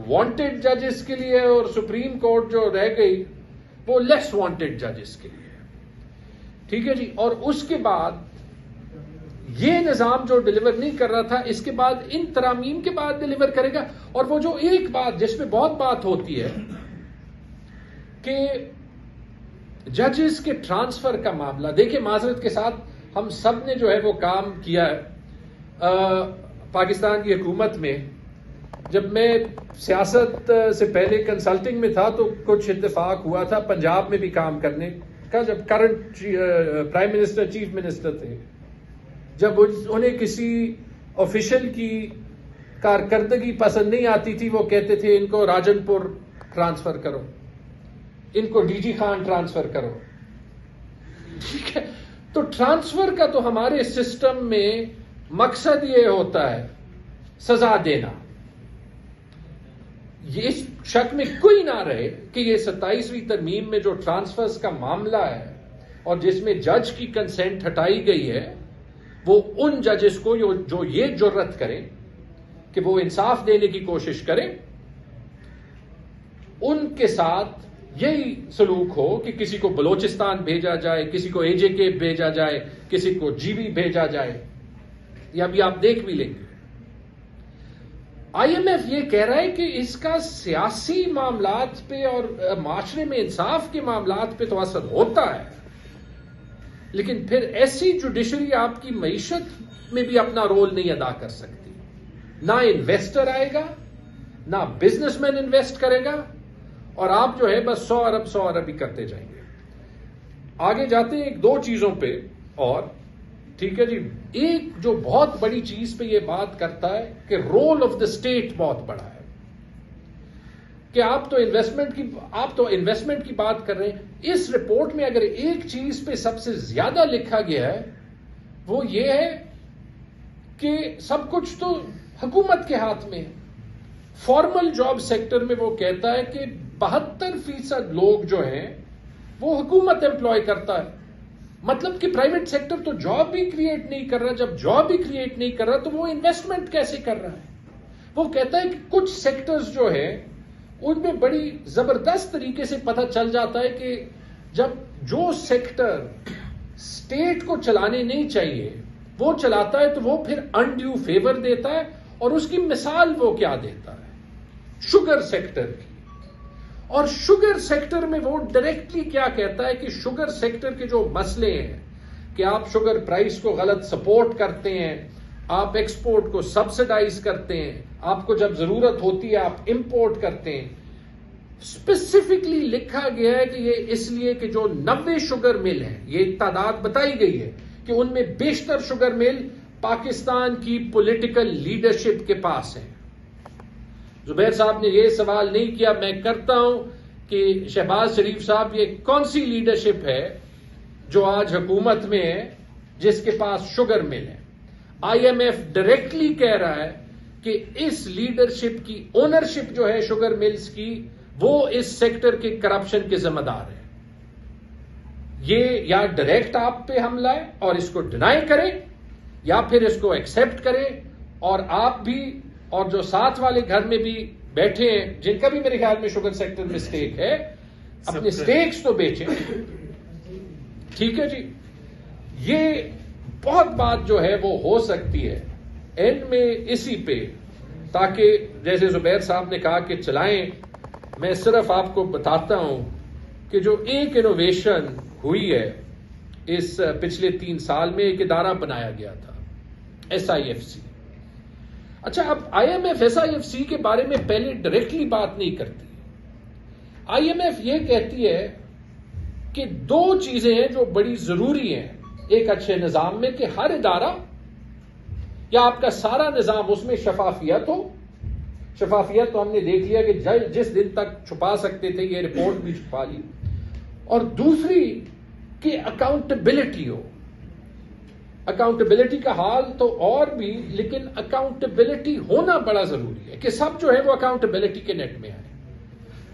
وانٹڈ ججز کے لیے اور سپریم کورٹ جو رہ گئی وہ لیس وانٹڈ ججز کے لیے. ٹھیک ہے جی. اور اس کے بعد یہ نظام جو ڈیلیور نہیں کر رہا تھا اس کے بعد ان ترامیم کے بعد ڈیلیور کرے گا. اور وہ جو ایک بات جس پہ بہت بات ہوتی ہے کہ ججز کے ٹرانسفر کا معاملہ، دیکھیں معذرت کے ساتھ ہم سب نے جو ہے وہ کام کیا ہے پاکستان کی حکومت میں. جب میں سیاست سے پہلے کنسلٹنگ میں تھا تو کچھ اتفاق ہوا تھا پنجاب میں بھی کام کرنے کا، جب current prime minister chief minister تھے. جب انہیں کسی آفیشل کی کارکردگی پسند نہیں آتی تھی وہ کہتے تھے ان کو راجن پور ٹرانسفر کرو، ان کو ڈی جی خان ٹرانسفر کرو. ٹھیک ہے. تو ٹرانسفر کا تو ہمارے سسٹم میں مقصد یہ ہوتا ہے سزا دینا. یہ اس شک میں کوئی نہ رہے کہ یہ 27ویں ترمیم میں جو ٹرانسفرز کا معاملہ ہے اور جس میں جج کی کنسنٹ ہٹائی گئی ہے وہ ان ججز کو جو یہ جرت کریں کہ وہ انصاف دینے کی کوشش کریں ان کے ساتھ یہی سلوک ہو کہ کسی کو بلوچستان بھیجا جائے، کسی کو اے جے کے بھیجا جائے، کسی کو جی بی بھیجا جائے. یہ ابھی آپ دیکھ بھی لیں گے. آئی ایم ایف یہ کہہ رہا ہے کہ اس کا سیاسی معاملات پہ اور معاشرے میں انصاف کے معاملات پہ تو اثر ہوتا ہے، لیکن پھر ایسی جوڈیشری آپ کی معیشت میں بھی اپنا رول نہیں ادا کر سکتی. نہ انویسٹر آئے گا، نہ بزنس مین انویسٹ کرے گا، اور آپ جو ہے بس 100 ارب ہی کرتے جائیں گے. آگے جاتے ہیں ایک دو چیزوں پہ اور. ٹھیک ہے جی. ایک جو بہت بڑی چیز پہ یہ بات کرتا ہے کہ رول آف دا اسٹیٹ بہت بڑا ہے، کہ آپ تو انویسٹمنٹ کی بات کر رہے ہیں. اس رپورٹ میں اگر ایک چیز پہ سب سے زیادہ لکھا گیا ہے وہ یہ ہے کہ سب کچھ تو حکومت کے ہاتھ میں ہے. فارمل جاب سیکٹر میں وہ کہتا ہے کہ 72% لوگ جو ہیں وہ حکومت امپلوائے کرتا ہے. مطلب کہ پرائیویٹ سیکٹر تو جاب بھی کریٹ نہیں کر رہا. جب جاب بھی کریٹ نہیں کر رہا تو وہ انویسٹمنٹ کیسے کر رہا ہے؟ وہ کہتا ہے کہ کچھ سیکٹرز جو ہے ان میں بڑی زبردست طریقے سے پتہ چل جاتا ہے کہ جب جو سیکٹر اسٹیٹ کو چلانے نہیں چاہیے وہ چلاتا ہے تو وہ پھر انڈیو فیور دیتا ہے. اور اس کی مثال وہ کیا دیتا ہے؟ شوگر سیکٹر کی. اور شوگر سیکٹر میں وہ ڈائریکٹلی کیا کہتا ہے کہ شوگر سیکٹر کے جو مسئلے ہیں کہ آپ شوگر پرائس کو غلط سپورٹ کرتے ہیں, آپ ایکسپورٹ کو سبسڈائز کرتے ہیں, آپ کو جب ضرورت ہوتی ہے آپ امپورٹ کرتے ہیں. اسپیسیفکلی لکھا گیا ہے کہ یہ اس لیے کہ جو 90 شوگر مل ہیں, یہ تعداد بتائی گئی ہے کہ ان میں بیشتر شوگر مل پاکستان کی پولیٹیکل لیڈرشپ کے پاس ہیں. زبیر صاحب نے یہ سوال نہیں کیا, میں کرتا ہوں کہ شہباز شریف صاحب یہ کون سی لیڈرشپ ہے جو آج حکومت میں ہے جس کے پاس شوگر مل ہے؟ آئی ایم ایف ڈائریکٹلی کہہ رہا ہے کہ اس لیڈرشپ کی اونرشپ جو ہے شوگر ملز کی وہ اس سیکٹر کے کرپشن کے ذمہ دار ہے. یہ یا ڈائریکٹ آپ پہ حملہ ہے اور اس کو ڈینائی کرے یا پھر اس کو ایکسپٹ کرے, اور آپ بھی اور جو ساتھ والے گھر میں بھی بیٹھے ہیں جن کا بھی میرے خیال میں شوگر سیکٹر میں سٹیک ہے, اپنے سٹیکس تو بیچیں. ٹھیک ہے جی, یہ بہت بات جو ہے وہ ہو سکتی ہے اینڈ میں اسی پہ, تاکہ جیسے زبیر صاحب نے کہا کہ چلائیں. میں صرف آپ کو بتاتا ہوں کہ جو ایک انوویشن ہوئی ہے اس پچھلے 3 سال میں, ایک ادارہ بنایا گیا تھا SIFC. اچھا, اب IMF SIFC کے بارے میں پہلے ڈائریکٹلی بات نہیں کرتی. IMF یہ کہتی ہے کہ 2 چیزیں ہیں جو بڑی ضروری ہیں ایک اچھے نظام میں, کہ ہر ادارہ یا آپ کا سارا نظام اس میں شفافیت ہو. شفافیت تو ہم نے دیکھ لیا کہ جس دن تک چھپا سکتے تھے یہ رپورٹ بھی چھپا لی. اور دوسری کہ اکاؤنٹیبلٹی ہو. اکاؤنٹیبلٹی کا حال تو اور بھی, لیکن اکاؤنٹیبلٹی ہونا بڑا ضروری ہے کہ سب جو ہے وہ اکاؤنٹیبلٹی کے نیٹ میں آئے.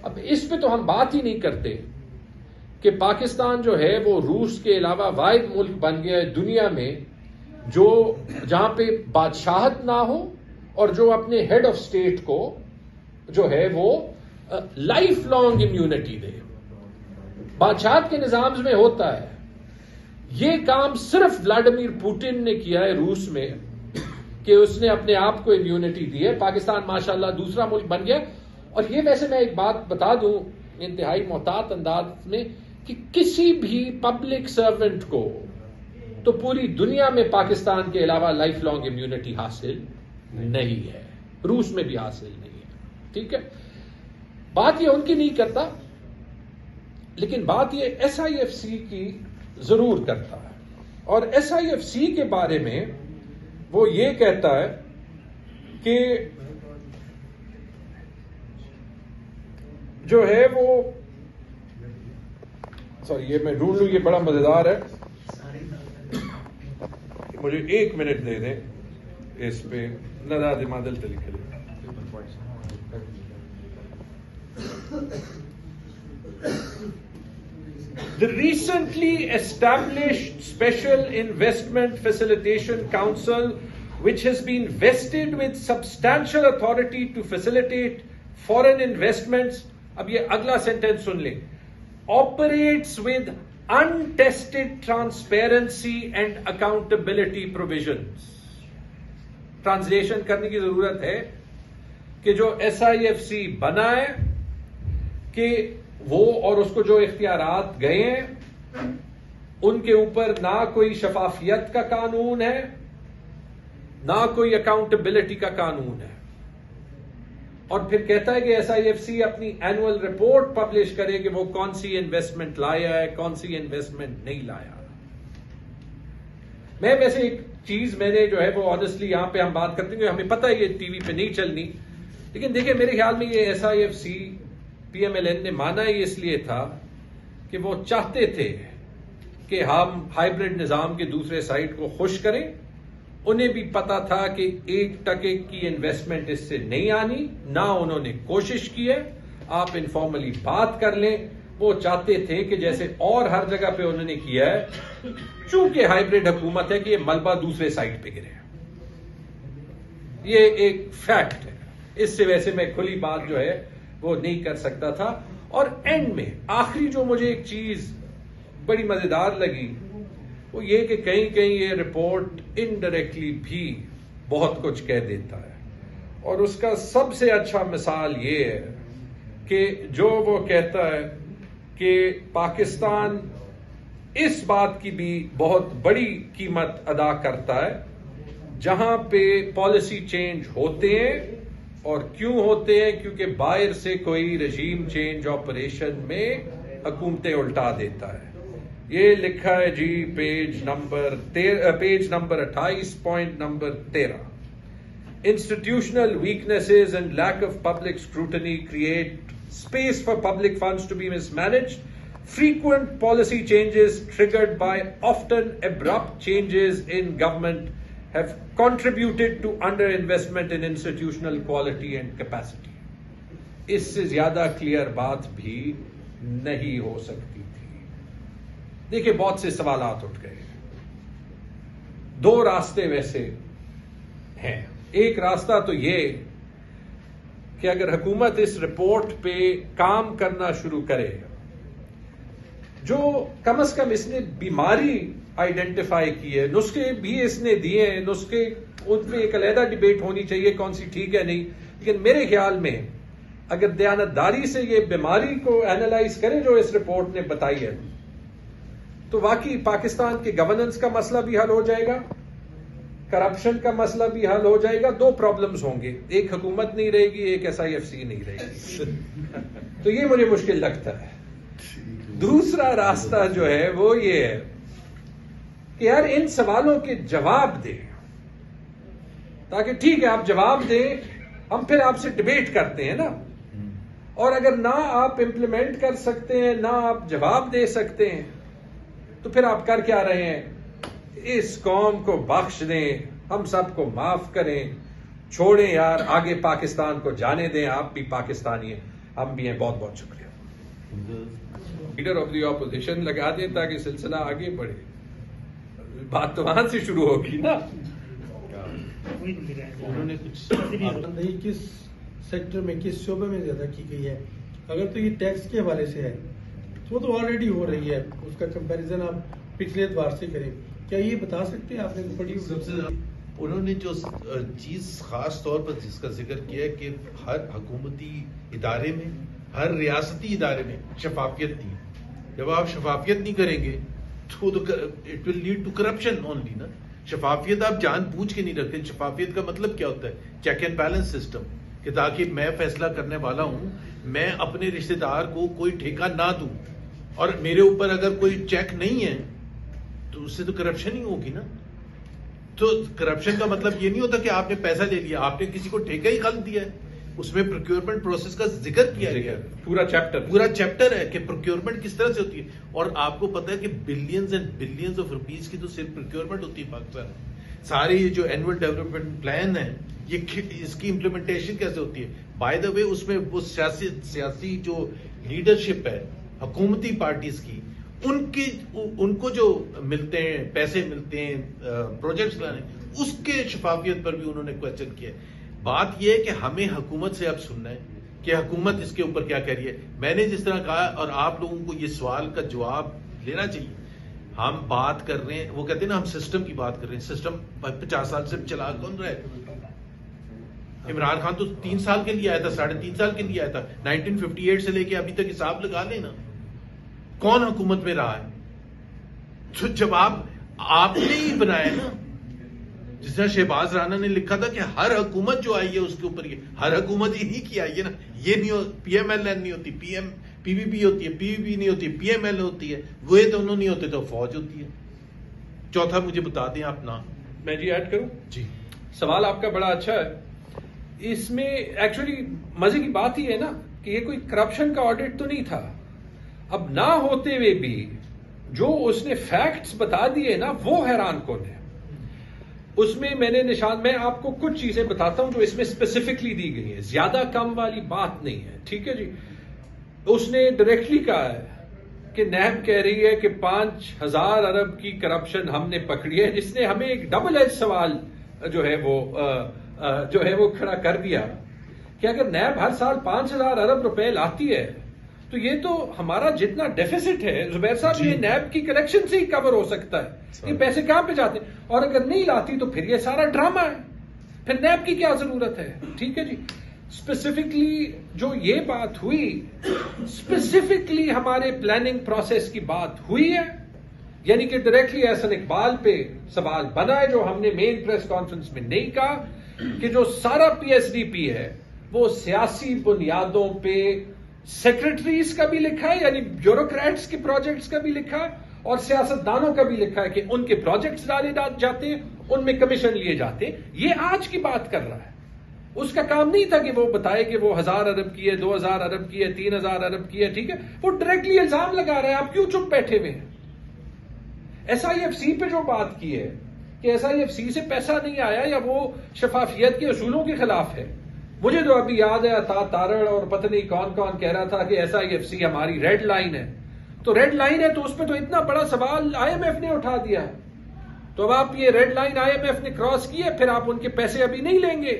اب اس پہ تو ہم بات ہی نہیں کرتے کہ پاکستان جو ہے وہ روس کے علاوہ واحد ملک بن گیا ہے دنیا میں جو جہاں پہ بادشاہت نہ ہو اور جو اپنے ہیڈ آف اسٹیٹ کو جو ہے وہ لائف لانگ امیونٹی دے. بادشاہت کے نظام میں ہوتا ہے. یہ کام صرف ولاڈیمیر پوٹن نے کیا ہے روس میں کہ اس نے اپنے آپ کو امیونٹی دی ہے. پاکستان ماشاءاللہ دوسرا ملک بن گیا. اور یہ ویسے میں ایک بات بتا دوں انتہائی محتاط انداز میں کہ کسی بھی پبلک سرونٹ کو تو پوری دنیا میں پاکستان کے علاوہ لائف لانگ امیونٹی حاصل نہیں ہے, روس میں بھی حاصل نہیں ہے. ٹھیک ہے, بات یہ ان کی نہیں کرتا, لیکن بات یہ SIFC کی ضرور کرتا ہے. اور SIFC کے بارے میں وہ یہ کہتا ہے کہ جو ہے وہ سوری یہ میں ڈھونڈ لوں, یہ بڑا مزیدار ہے, مجھے 1 منٹ دے دیں اس پہ. ندا دمادل تلک The recently established Special Investment Facilitation Council, which has been vested with substantial authority to facilitate foreign investments, اب یہ اگلا سینٹینس سن لیں, operates with untested transparency and accountability provisions. Translation کرنے کی ضرورت ہے کہ جو SIFC بنا ہے کہ وہ اور اس کو جو اختیارات گئے ہیں ان کے اوپر نہ کوئی شفافیت کا قانون ہے نہ کوئی اکاؤنٹیبلٹی کا قانون ہے. اور پھر کہتا ہے کہ SIFC اپنی اینوئل رپورٹ پبلش کرے کہ وہ کون سی انویسٹمنٹ لایا ہے کون سی انویسٹمنٹ نہیں لایا. میں ویسے ایک چیز میں نے جو ہے وہ آنیسٹلی یہاں پہ ہم بات کرتے ہیں, ہمیں پتہ ہے یہ ٹی وی پہ نہیں چلنی, لیکن دیکھیں میرے خیال میں یہ SIFC PMLN نے مانا ہی اس لیے تھا کہ وہ چاہتے تھے کہ ہم ہائیبرڈ نظام کے دوسرے سائڈ کو خوش کریں. انہیں بھی پتا تھا کہ 1% کی انویسٹمنٹ اس سے نہیں آنی, نہ انہوں نے کوشش کی ہے. آپ انفارملی بات کر لیں, وہ چاہتے تھے کہ جیسے اور ہر جگہ پہ انہوں نے کیا ہے, چونکہ ہائیبرڈ حکومت ہے کہ یہ ملبہ دوسرے سائڈ پہ گرے. یہ ایک فیکٹ ہے. اس سے ویسے میں کھلی بات جو ہے وہ نہیں کر سکتا تھا. اور اینڈ میں آخری جو مجھے ایک چیز بڑی مزیدار لگی وہ یہ کہ کہیں کہیں یہ رپورٹ انڈائریکٹلی بھی بہت کچھ کہہ دیتا ہے. اور اس کا سب سے اچھا مثال یہ ہے کہ جو وہ کہتا ہے کہ پاکستان اس بات کی بھی بہت بڑی قیمت ادا کرتا ہے جہاں پہ پالیسی چینج ہوتے ہیں. اور کیوں ہوتے ہیں؟ کیونکہ باہر سے کوئی رجیم چینج آپریشن میں حکومتیں الٹا دیتا ہے. یہ لکھا ہے جی page number 28 point number 13. Institutional weaknesses and lack of public scrutiny create space for public funds to be mismanaged. Frequent policy changes triggered by often abrupt changes in government have contributed to underinvestment in institutional quality and capacity. اس سے زیادہ clear بات بھی نہیں ہو سکتی تھی. دیکھیں بہت سے سوالات اٹھ گئے. دو راستے ویسے ہیں. ایک راستہ تو یہ کہ اگر حکومت اس رپورٹ پہ کام کرنا شروع کرے, جو کم از کم اس نے بیماری آئیڈینٹیفائی کی ہے, نسخے بھی اس نے دیے ہیں, نسخے ان پہ ایک علیحدہ ڈیبیٹ ہونی چاہیے کون سی ٹھیک ہے نہیں, لیکن میرے خیال میں اگر دیانتداری سے یہ بیماری کو اینالائز کرے جو اس رپورٹ نے بتائی ہے تو واقعی پاکستان کے گورننس کا مسئلہ بھی حل ہو جائے گا, کرپشن کا مسئلہ بھی حل ہو جائے گا. دو پرابلمز ہوں گے, ایک حکومت نہیں رہے گی, ایک SIFC نہیں رہے گی. تو یہ مجھے مشکل لگتا ہے. دوسرا راستہ جو ہے وہ یہ ہے کہ یار ان سوالوں کے جواب دیں, تاکہ ٹھیک ہے آپ جواب دیں, ہم پھر آپ سے ڈبیٹ کرتے ہیں نا. اور اگر نہ آپ امپلیمنٹ کر سکتے ہیں, نہ آپ جواب دے سکتے ہیں, تو پھر آپ کر کیا رہے ہیں؟ اس قوم کو بخش دیں, ہم سب کو معاف کریں, چھوڑیں یار, آگے پاکستان کو جانے دیں. آپ بھی پاکستانی ہیں, ہم بھی ہیں. بہت بہت شکریہ. لیڈر آف دی اپوزیشن لگا دیں تاکہ سلسلہ آگے بڑھے. بات تو وہاں سے شروع ہوگی نا. انہوں نے کچھ کس سیکٹر میں, کس شعبے میں زیادہ کی گئی ہے؟ اگر تو یہ ٹیکس کے حوالے سے ہے وہ تو آلریڈی ہو رہی ہے, اس کا کمپیریزن آپ پچھلے اتوار سے کریں. کیا یہ بتا سکتے ہیں آپ نے بڑی سب سے انہوں نے جو چیز خاص طور پر جس کا ذکر کیا ہے کہ ہر حکومتی ادارے میں, ہر ریاستی ادارے میں شفافیت نہیں ہے. جب آپ شفافیت نہیں کریں گے تو it will lead to corruption only نا. شفافیت آپ جان بوجھ کے نہیں رکھتے. شفافیت کا مطلب کیا ہوتا ہے؟ چیک اینڈ بیلنس سسٹم, کہ تاکہ میں فیصلہ کرنے والا ہوں, میں اپنے رشتہ دار کو کوئی ٹھیکہ نہ دوں, اور میرے اوپر اگر کوئی چیک نہیں ہے تو اس سے تو کرپشن ہی ہوگی نا. تو کرپشن کا مطلب یہ نہیں ہوتا کہ آپ نے پیسہ لے لیا, آپ نے کسی کو ٹھیکہ ہی خلق دیا ہے. اس میں پروکیورمنٹ پروسیس کا ذکر کیا گیا, پورا چیپٹر ہے کہ پروکیورمنٹ کس طرح سے ہوتی ہے. اور آپ کو پتا ہے کہ billions and billions of rupees کی تو صرف پروکیورمنٹ ہوتی ہے پاکستان میں. ساری یہ جو اینول ڈیولپمنٹ پلان ہے, یہ اس کی امپلیمنٹیشن کیسے ہوتی ہے؟ بائی دا وے اس میں وہ سیاسی جو لیڈرشپ ہے حکومتی پارٹیز کی, ان کو جو ملتے ہیں, پیسے ملتے ہیں پروجیکٹس لانے, اس کے شفافیت پر بھی انہوں نے کوشچن کیا. بات یہ ہے کہ ہمیں حکومت سے اب سننا ہے کہ حکومت اس کے اوپر کیا کہہ رہی ہے. میں نے جس طرح کہا, اور آپ لوگوں کو یہ سوال کا جواب لینا چاہیے. ہم بات کر رہے ہیں, وہ کہتے ہیں نا ہم سسٹم کی بات کر رہے ہیں. سسٹم 50 سال سے چلا کون رہا ہے؟ عمران خان تو 3 سال کے لیے آیا تھا, 3.5 سال کے لیے آیا تھا. 1958 سے لے کے ابھی تک حساب لگا لیں نا, کون حکومت میں رہا ہے؟ تو جب آپ نے ہی بنایا نا, جس طرح شہباز رانا نے لکھا تھا کہ ہر حکومت جو آئی ہے اس کے اوپر, یہ ہر حکومت ہی نہیں کی آئی ہے نا. یہ نہیں PMLN نہیں ہوتی, PPP ہوتی ہے, PPP نہیں ہوتی, PML ہوتی ہے. وہ دونوں نہیں ہوتے تو فوج ہوتی ہے. چوتھا مجھے بتا دیں آپ نام. میں جی ایڈ کروں؟ جی, سوال آپ کا بڑا اچھا ہے. اس میں ایکچولی مزے کی بات ہی ہے نا کہ یہ کوئی کرپشن کا آڈٹ تو نہیں تھا. اب نہ ہوتے ہوئے بھی جو اس نے فیکٹس بتا دیے نا وہ حیران کن ہے. اس میں میں نے میں آپ کو کچھ چیزیں بتاتا ہوں جو اس میں اسپیسیفکلی دی گئی ہیں. زیادہ کم والی بات نہیں ہے, ٹھیک ہے جی. اس نے ڈائریکٹلی کہا ہے کہ نیب کہہ رہی ہے کہ 5,000 ارب کی کرپشن ہم نے پکڑی ہے, جس نے ہمیں ایک ڈبل ایج سوال جو ہے وہ کھڑا کر دیا کہ اگر نیب ہر سال 5,000 ارب روپے لاتی ہے تو یہ تو ہمارا جتنا ڈیفیسٹ ہے زبیر صاحب یہ نیب کی کلیکشن سے ہی کور ہو سکتا ہے. یہ پیسے کہاں پہ جاتے ہیں؟ اور اگر نہیں لاتی تو پھر یہ سارا ڈرامہ ہے, پھر نیب کی کیا ضرورت ہے. ٹھیک ہے جی. اسپیسیفکلی جو یہ بات ہوئی, اسپیسیفکلی ہمارے پلاننگ پروسیس کی بات ہوئی ہے, یعنی کہ ڈائریکٹلی احسن اقبال پہ سوال بنا ہے جو ہم نے مین پریس کانفرنس میں نہیں کہا, کہ جو سارا PSDP ہے وہ سیاسی بنیادوں پہ سیکرٹریز کا بھی لکھا ہے, یعنی بیوروکریٹس کے پروجیکٹس کا بھی لکھا ہے, اور سیاستدانوں کا بھی لکھا ہے کہ ان کے پروجیکٹس ڈالے جاتے ہیں, ان میں کمیشن لیے جاتے ہیں. یہ آج کی بات کر رہا ہے. اس کا کام نہیں تھا کہ وہ بتائے کہ وہ 1,000 ارب کی ہے, 2,000 ارب کی ہے, 3,000 ارب کی ہے. ٹھیک ہے, وہ ڈائریکٹلی الزام لگا رہے ہیں. آپ کیوں چپ بیٹھے ہوئے ہیں؟ SIFC پہ جو بات کی ہے کہ SIFC سے پیسہ نہیں آیا یا وہ شفافیت کے اصولوں کے خلاف ہے. مجھے تو ابھی یاد ہے عطا تارڑ اور پتہ نہیں کون کون کہہ رہا تھا کہ SIFC ہماری ریڈ لائن ہے. تو ریڈ لائن ہے تو اس پہ تو اتنا بڑا سوال IMF نے اٹھا دیا. تو اب آپ یہ ریڈ لائن IMF نے کراس کی ہے, پھر آپ ان کے پیسے ابھی نہیں لیں گے.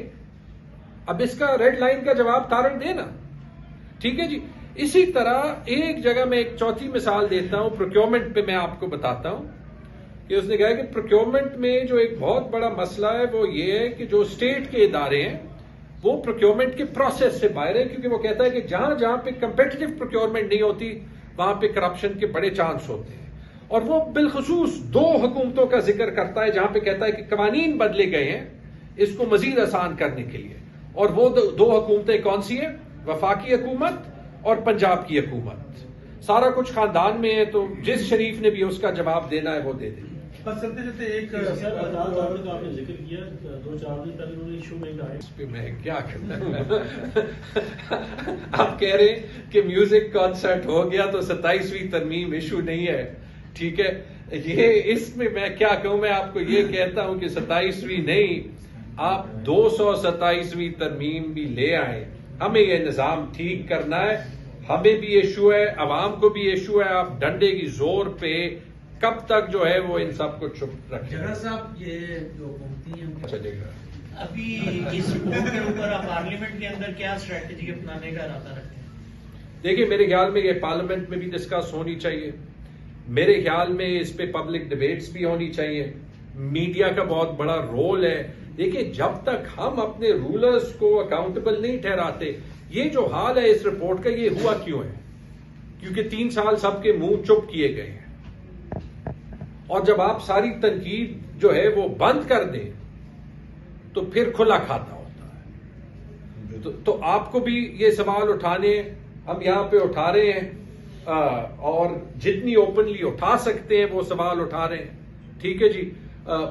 اب اس کا ریڈ لائن کا جواب تارڑ دے نا. ٹھیک ہے جی. اسی طرح ایک جگہ میں ایک چوتھی مثال دیتا ہوں, پروکیورمنٹ پہ میں آپ کو بتاتا ہوں کہ اس نے کہا کہ پروکیورمنٹ میں جو ایک بہت بڑا مسئلہ ہے وہ یہ ہے کہ جو اسٹیٹ کے ادارے ہیں وہ پروکیورمنٹ کے پروسیس سے باہر ہیں, کیونکہ وہ کہتا ہے کہ جہاں پہ کمپیٹیٹو پروکیورمنٹ نہیں ہوتی وہاں پہ کرپشن کے بڑے چانس ہوتے ہیں. اور وہ بالخصوص 2 حکومتوں کا ذکر کرتا ہے جہاں پہ کہتا ہے کہ قوانین بدلے گئے ہیں اس کو مزید آسان کرنے کے لیے. اور وہ 2 حکومتیں کون سی ہیں؟ وفاقی حکومت اور پنجاب کی حکومت. سارا کچھ خاندان میں ہے تو جس شریف نے بھی اس کا جواب دینا ہے وہ دے دے. بس چلتے چلتے ایک سر عطا کا آپ نے ذکر کیا 2-4 دن پہلے انہوں نے ایشو میں کہا ہے اس پہ میں کیا کرتا. آپ کہہ رہے ہیں کہ میوزک کانسرٹ ہو گیا تو 27ویں ترمیم ایشو نہیں ہے. ٹھیک ہے, یہ اس میں میں کیا کہوں. میں آپ کو یہ کہتا ہوں کہ 27ویں نہیں, آپ 227ویں ترمیم بھی لے آئیں. ہمیں یہ نظام ٹھیک کرنا ہے, ہمیں بھی ایشو ہے, عوام کو بھی ایشو ہے. آپ ڈنڈے کی زور پہ کب تک جو ہے وہ ان سب کو چپ رکھیں. جنرل صاحب یہ جو حکومتی ہیں چلے گا. ابھی اس بل کے اوپر آپ پارلیمنٹ کے اندر کیا اسٹریٹجی اپنانے کا ارادہ رکھتے ہیں؟ دیکھیے میرے خیال میں یہ پارلیمنٹ میں بھی ڈسکس ہونی چاہیے. میرے خیال میں اس پہ پبلک ڈبیٹس بھی ہونی چاہیے. میڈیا کا بہت بڑا رول ہے. دیکھیے جب تک ہم اپنے رولرز کو اکاؤنٹیبل نہیں ٹھہراتے, یہ جو حال ہے اس رپورٹ کا یہ ہوا کیوں ہے؟ کیونکہ 3 سال سب کے منہ چپ کیے گئے ہیں. اور جب آپ ساری تنقید جو ہے وہ بند کر دیں تو پھر کھلا کھاتا ہوتا ہے. تو آپ کو بھی یہ سوال اٹھانے ہم یہاں پہ اٹھا رہے ہیں, اور جتنی اوپنلی اٹھا سکتے ہیں وہ سوال اٹھا رہے ہیں. ٹھیک ہے جی.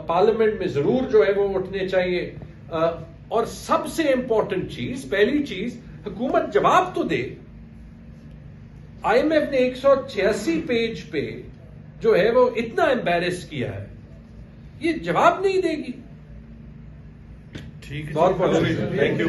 پارلیمنٹ میں ضرور جو ہے وہ اٹھنے چاہیے. اور سب سے امپورٹنٹ چیز, پہلی چیز, حکومت جواب تو دے. IMF نے 186 پیج پہ جو ہے وہ اتنا امبیرس کیا ہے, یہ جواب نہیں دے گی. ٹھیک ہے, بہت بہت شکریہ. Thank you.